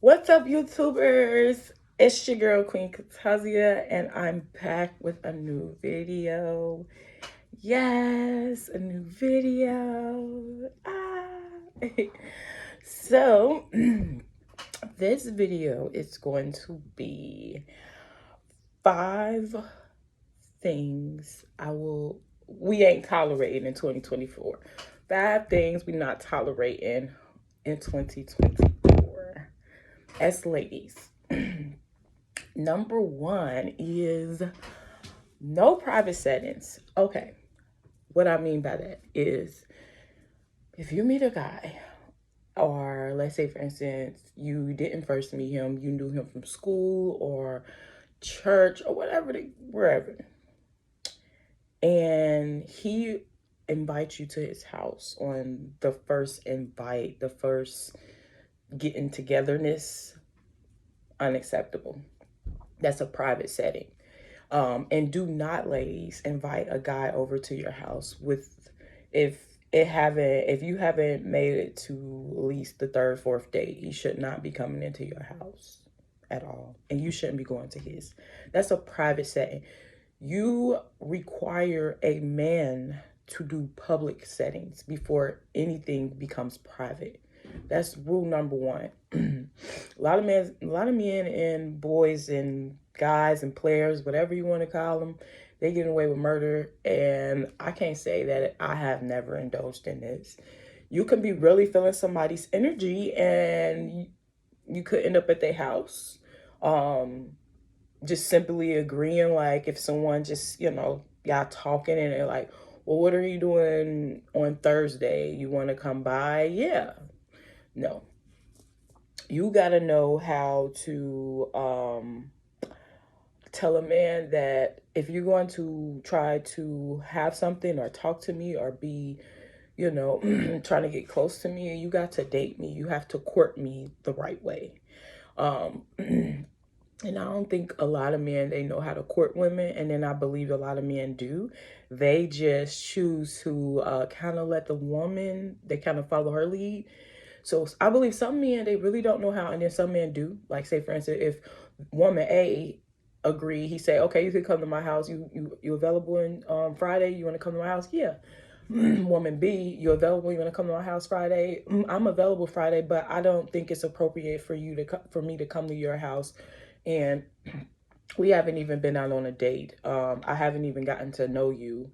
What's up, YouTubers? It's your girl, QueenKatazia, and I'm back with a new video. Yes, a new video. So, this video is going to be 5 things we ain't tolerating in 2024. 5 things we not tolerating in 2024 as ladies. Number one is no private settings. Okay, what I mean by that is if you meet a guy, or let's say, for instance, you didn't first meet him, you knew him from school or church or whatever, wherever, and he invites you to his house on the first invite, the first getting togetherness, unacceptable. That's a private setting. And do not, ladies, invite a guy over to your house if you haven't made it to at least the third, fourth date. He should not be coming into your house at all, and you shouldn't be going to his. That's a private setting. You require a man to do public settings before anything becomes private. That's rule number one. A lot of men and boys and guys and players, whatever you want to call them, they get away with murder. And I can't say that I have never indulged in this. You can be really feeling somebody's energy, and you could end up at their house. Just simply agreeing, like if someone just, y'all talking and they're like, well, what are you doing on Thursday? You want to come by? Yeah. No. You got to know how to tell a man that if you're going to try to have something or talk to me or be, trying to get close to me, you got to date me. You have to court me the right way. And I don't think a lot of men, they know how to court women. And then I believe a lot of men do. They just choose to kind of let the woman, they kind of follow her lead. So I believe some men, they really don't know how. And then some men do. Like, say, for instance, if woman A agree, he say, okay, you can come to my house. You available on Friday? You want to come to my house? Yeah. Woman B, you available? You want to come to my house Friday? I'm available Friday, but I don't think it's appropriate for me to come to your house. And we haven't even been out on a date. I haven't even gotten to know you.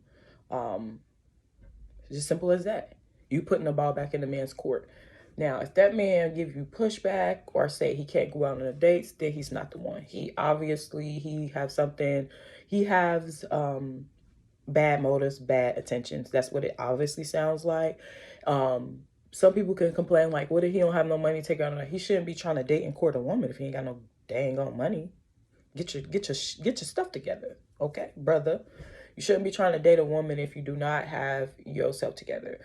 It's as simple as that. You putting the ball back in the man's court. Now, if that man give you pushback or say he can't go out on a date, then he's not the one. He has bad motives, bad intentions. That's what it obviously sounds like. Some people can complain like, what if he don't have no money to take out on a? He shouldn't be trying to date and court a woman if he ain't got no dang on money. Get your stuff together, okay, brother. You shouldn't be trying to date a woman if you do not have yourself together.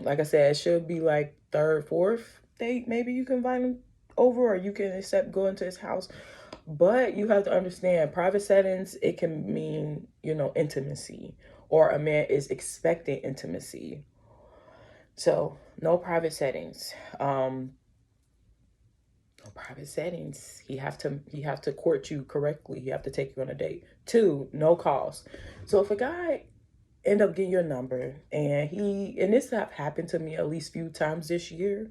Like I said, it should be like third, fourth date. Maybe you can invite him over, or you can accept going to his house. But you have to understand, private settings, it can mean, intimacy, or a man is expecting intimacy. So no private settings. Private settings. He have to court you correctly. He have to take you on a date. 2, no calls. So if a guy end up getting your number, and this have happened to me at least few times this year,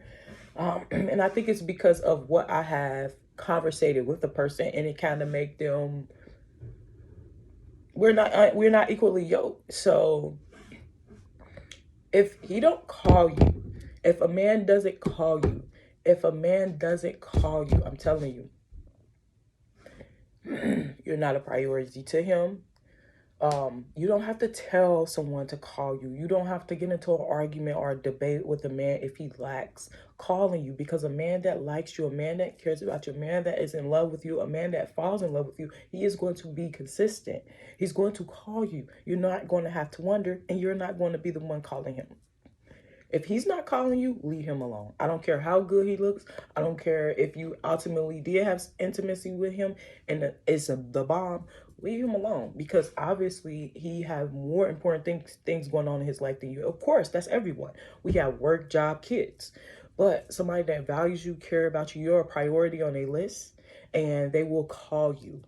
and I think it's because of what I have conversated with the person, and it kind of make them, we're not equally yoked. So if he don't call you, if a man doesn't call you, I'm telling you, you're not a priority to him. You don't have to tell someone to call you. You don't have to get into an argument or a debate with a man if he lacks calling you, because a man that likes you, a man that cares about you, a man that is in love with you, a man that falls in love with you, he is going to be consistent. He's going to call you. You're not going to have to wonder, and you're not going to be the one calling him. If he's not calling you, leave him alone. I don't care how good he looks. I don't care if you ultimately did have intimacy with him and it's the bomb. Leave him alone, because obviously he have more important things going on in his life than you. Of course, that's everyone. We have work, job, kids. but somebody that values you, care about you, you're a priority on their list, and they will call you.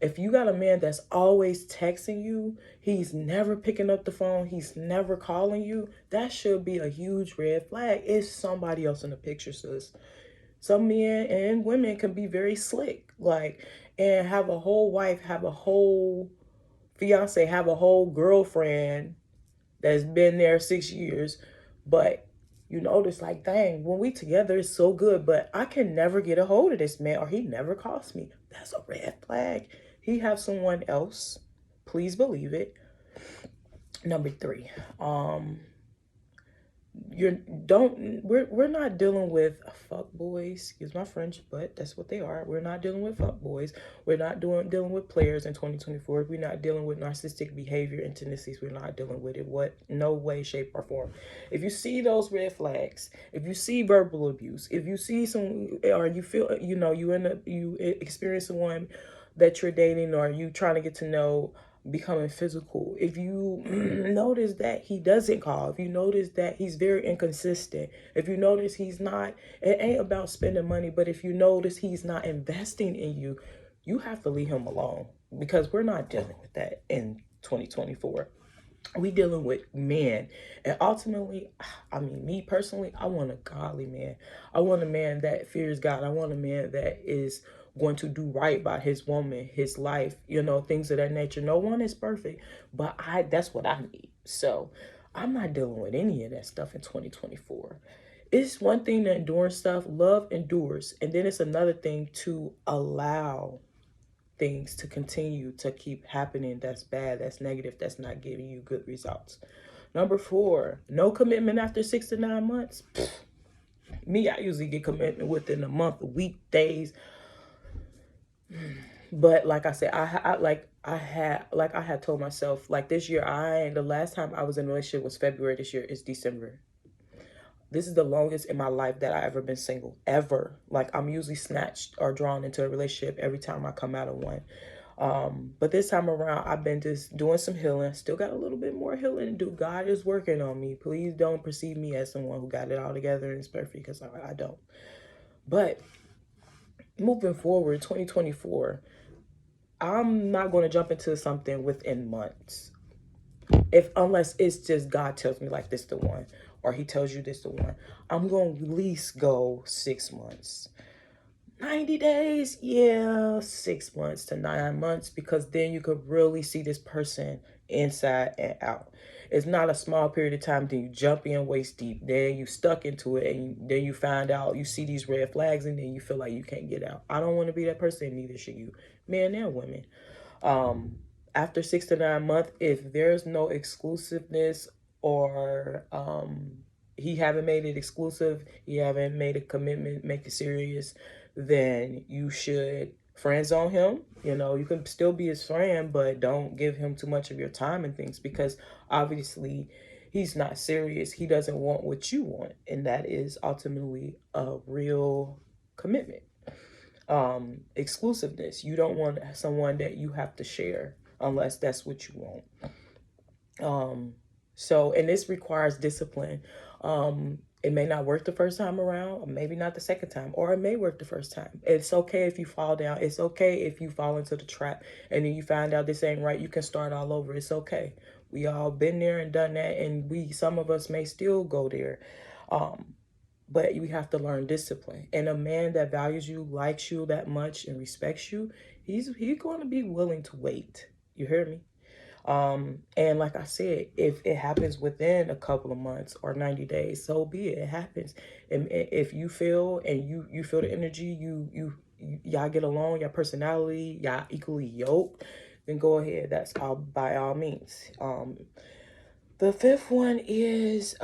If you got a man that's always texting you, he's never picking up the phone, he's never calling you, that should be a huge red flag. It's somebody else in the picture, sis. Some men and women can be very slick, like, and have a whole wife, have a whole fiance, have a whole girlfriend that's been there 6 years, but you notice, like, dang, when we together it's so good, but I can never get a hold of this man, or he never calls me. That's a red flag. He have someone else. Please believe it. Number 3, we're not dealing with fuck boys, excuse my French, but that's what they are. We're not dealing with fuck boys. We're not dealing with players in 2024. We're not dealing with narcissistic behavior and tendencies. We're not dealing with it. What? No way, shape, or form. If you see those red flags, if you see verbal abuse, if you see some, or you feel, you experience someone that you're dating, or you trying to get to know, becoming physical, if you notice that he doesn't call, if you notice that he's very inconsistent, if you notice he's not, it ain't about spending money, but if you notice he's not investing in you, you have to leave him alone, because we're not dealing with that in 2024. We dealing with men, and ultimately, I mean, me personally, I want a godly man. I want a man that fears God. I want a man that is going to do right by his woman, his life, things of that nature. No one is perfect, but that's what I need. So I'm not dealing with any of that stuff in 2024. It's one thing to endure stuff. Love endures, and then it's another thing to allow things to continue to keep happening that's bad, that's negative, that's not giving you good results. Number 4, no commitment after 6 to 9 months. Me, I usually get commitment within a month, a week, days. But like I said, I had told myself, like, this year, the last time I was in a relationship was February. This year is December. This is the longest in my life that I ever been single, ever. Like, I'm usually snatched or drawn into a relationship every time I come out of one. But this time around, I've been just doing some healing. Still got a little bit more healing to do. God is working on me. Please don't perceive me as someone who got it all together and is perfect, because I don't. But moving forward, 2024, I'm not going to jump into something within months. Unless it's just God tells me, like, this the one, or he tells you this the one. I'm going to at least go 6 months. 90 days, yeah, 6 months to 9 months, because then you could really see this person inside and out. It's not a small period of time, then you jump in waist deep, then you stuck into it, and then you find out, you see these red flags, and then you feel like you can't get out. I don't want to be that person, neither should you, men and women. After 6 to 9 months, if there's no exclusiveness, or he haven't made it exclusive, he haven't made a commitment, make it serious, then you should friend zone him. You can still be his friend, but don't give him too much of your time and things, because obviously he's not serious. He doesn't want what you want, and that is ultimately a real commitment. Exclusiveness, you don't want someone that you have to share unless that's what you want. So, and this requires discipline. It may not work the first time around, or maybe not the second time, or it may work the first time. It's okay if you fall down. It's okay if you fall into the trap and then you find out this ain't right. You can start all over. It's okay. We all been there and done that, and some of us may still go there. But you have to learn discipline. And a man that values you, likes you that much, and respects you, he's going to be willing to wait. You hear me? And like I said, if it happens within a couple of months or 90 days, so be it. It happens. And if you feel, and you feel the energy, y'all get along, your personality, y'all equally yoked, then go ahead. That's all, by all means. The 5th one is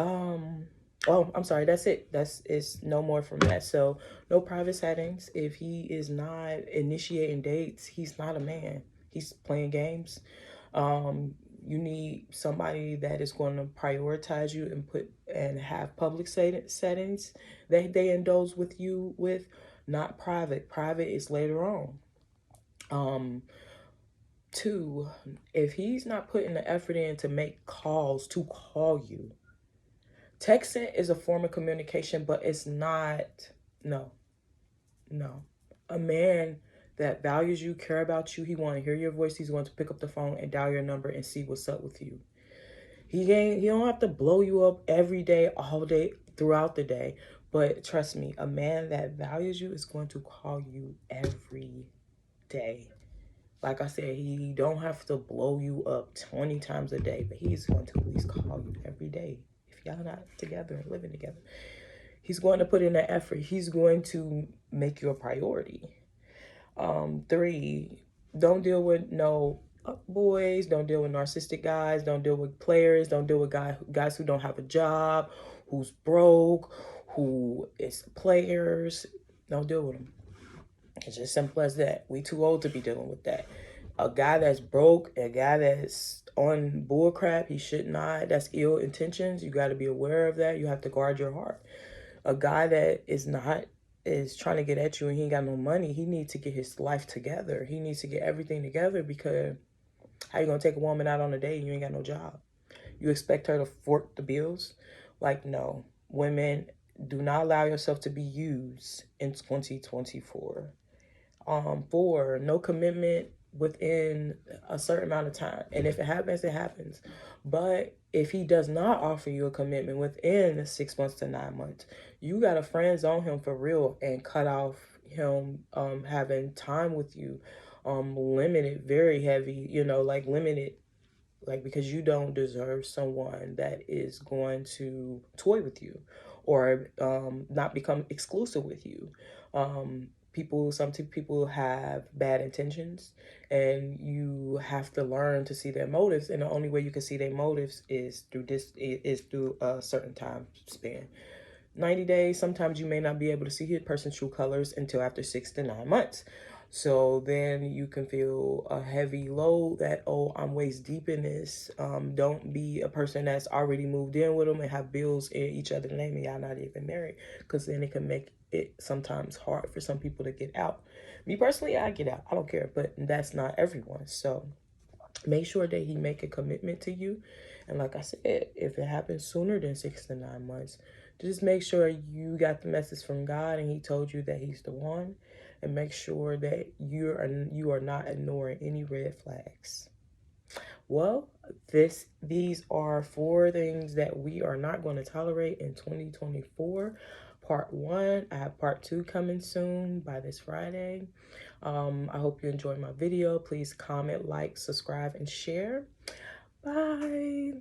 oh, I'm sorry, that's it. It's no more from that. So no private settings. If he is not initiating dates, he's not a man. He's playing games. You need somebody that is going to prioritize you and have public settings that they indulge with you with, not private. Private is later on. 2, if he's not putting the effort in to make calls, to call you, Texting is a form of communication, but it's not, no, no. A man that values you, care about you, he want to hear your voice, he's going to pick up the phone and dial your number and see what's up with you. He don't have to blow you up every day, all day, throughout the day. But trust me, a man that values you is going to call you every day. Like I said, he don't have to blow you up 20 times a day, but he's going to at least call you every day. If y'all not together and living together, he's going to put in the effort. He's going to make you a priority. 3, don't deal with no boys, don't deal with narcissistic guys, don't deal with players, don't deal with guys who don't have a job, who's broke, who is players. Don't deal with them. It's just simple as that. We too old to be dealing with that. A guy that's broke, a guy that's on bull crap, he should not, that's ill intentions, you got to be aware of that. You have to guard your heart. A guy that is trying to get at you and he ain't got no money, he needs to get his life together. He needs to get everything together, because how you gonna take a woman out on a date and you ain't got no job? You expect her to fork the bills? Like, no. Women, do not allow yourself to be used in 2024. 4, no commitment within a certain amount of time. And if it happens, it happens. But if he does not offer you a commitment within 6 months to 9 months, you got to friend zone him for real and cut off him having time with you. Limited, very heavy, like limited, like, because you don't deserve someone that is going to toy with you or not become exclusive with you. Some people have bad intentions, and you have to learn to see their motives, and the only way you can see their motives is through a certain time span. 90 days, sometimes you may not be able to see a person's true colors until after 6 to 9 months. So then you can feel a heavy load that, oh, I'm waist deep in this. Don't be a person that's already moved in with them and have bills in each other's name and y'all not even married, because then it can make it sometimes hard for some people to get out. Me personally, I get out. I don't care, but that's not everyone. So make sure that he make a commitment to you. And like I said, if it happens sooner than 6 to 9 months, just make sure you got the message from God and he told you that he's the one. And make sure that you are not ignoring any red flags. Well, these are 4 things that we are not going to tolerate in 2024. Part 1. I have part 2 coming soon by this Friday. I hope you enjoyed my video. Please comment, like, subscribe, and share. Bye.